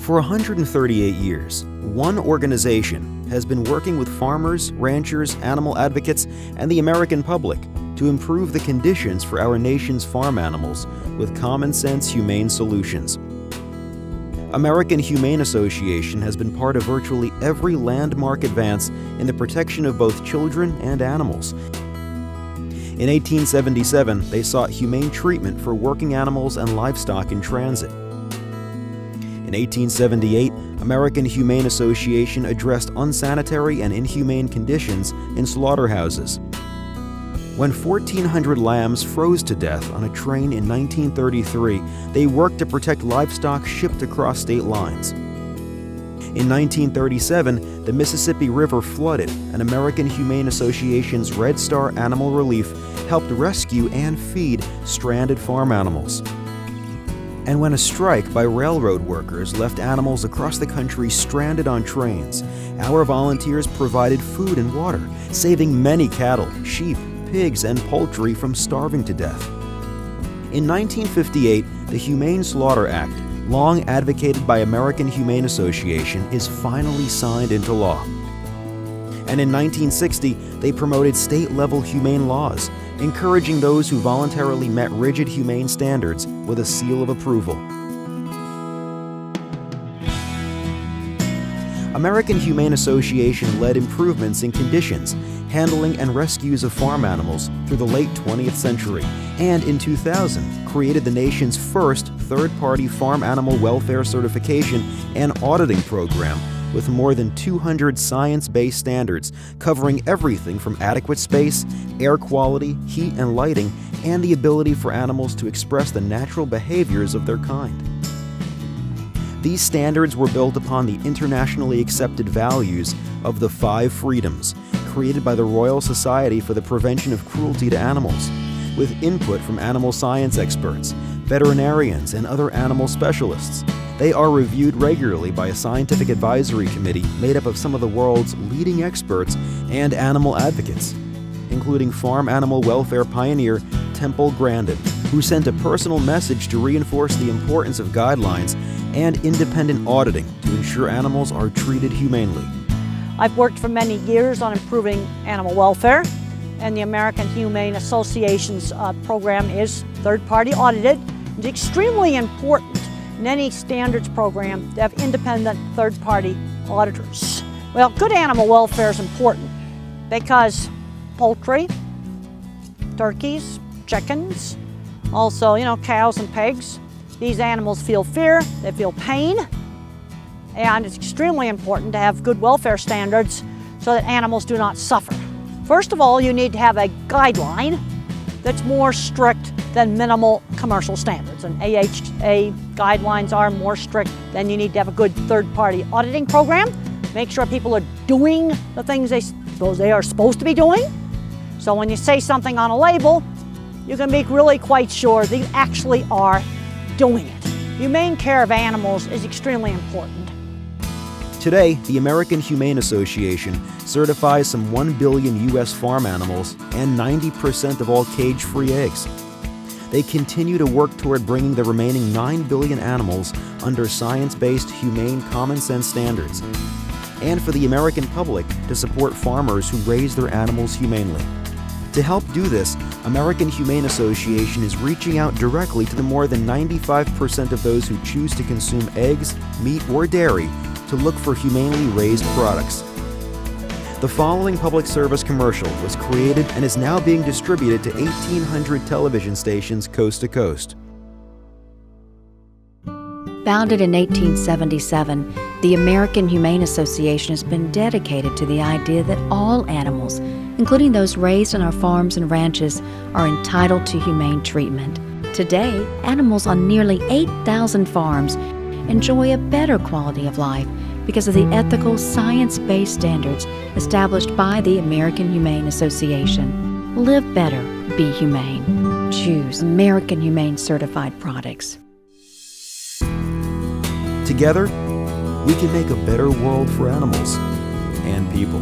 For 138 years, one organization has been working with farmers, ranchers, animal advocates, and the American public to improve the conditions for our nation's farm animals with common-sense humane solutions. American Humane Association has been part of virtually every landmark advance in the protection of both children and animals. In 1877, they sought humane treatment for working animals and livestock in transit. In 1878, American Humane Association addressed unsanitary and inhumane conditions in slaughterhouses. When 1,400 lambs froze to death on a train in 1933, they worked to protect livestock shipped across state lines. In 1937, the Mississippi River flooded, and American Humane Association's Red Star Animal Relief helped rescue and feed stranded farm animals. And when a strike by railroad workers left animals across the country stranded on trains, our volunteers provided food and water, saving many cattle, sheep, pigs, and poultry from starving to death. In 1958, the Humane Slaughter Act, long advocated by American Humane Association, is finally signed into law. And in 1960, they promoted state-level humane laws, encouraging those who voluntarily met rigid humane standards with a seal of approval. American Humane Association led improvements in conditions, handling, and rescues of farm animals through the late 20th century, and in 2000 created the nation's first third-party farm animal welfare certification and auditing program with more than 200 science-based standards covering everything from adequate space, air quality, heat and lighting, and the ability for animals to express the natural behaviors of their kind. These standards were built upon the internationally accepted values of the 5 freedoms, created by the Royal Society for the Prevention of Cruelty to Animals, with input from animal science experts, veterinarians, and other animal specialists. They are reviewed regularly by a scientific advisory committee made up of some of the world's leading experts and animal advocates, including farm animal welfare pioneer Temple Grandin, who sent a personal message to reinforce the importance of guidelines and independent auditing to ensure animals are treated humanely. I've worked for many years on improving animal welfare, and the American Humane Association's program is third-party audited. It's extremely important in any standards program to have independent third-party auditors. Well, good animal welfare is important because poultry, turkeys, chickens, also, cows and pigs, these animals feel fear, they feel pain, and it's extremely important to have good welfare standards so that animals do not suffer. First of all, you need to have a guideline that's more strict than minimal commercial standards. And AHA guidelines are more strict. Then you need to have a good third-party auditing program. Make sure people are doing the things they are supposed to be doing. So when you say something on a label, you can be really quite sure that you actually are doing it. Humane care of animals is extremely important. Today, the American Humane Association certifies some 1 billion U.S. farm animals and 90% of all cage-free eggs. They continue to work toward bringing the remaining 9 billion animals under science-based, humane, common-sense standards, and for the American public to support farmers who raise their animals humanely. To help do this, American Humane Association is reaching out directly to the more than 95% of those who choose to consume eggs, meat, or dairy to look for humanely raised products. The following public service commercial was created and is now being distributed to 1,800 television stations coast to coast. Founded in 1877, the American Humane Association has been dedicated to the idea that all animals, including those raised on our farms and ranches, are entitled to humane treatment. Today, animals on nearly 8,000 farms enjoy a better quality of life because of the ethical, science-based standards established by the American Humane Association. Live better, be humane. Choose American Humane certified products. Together, we can make a better world for animals and people.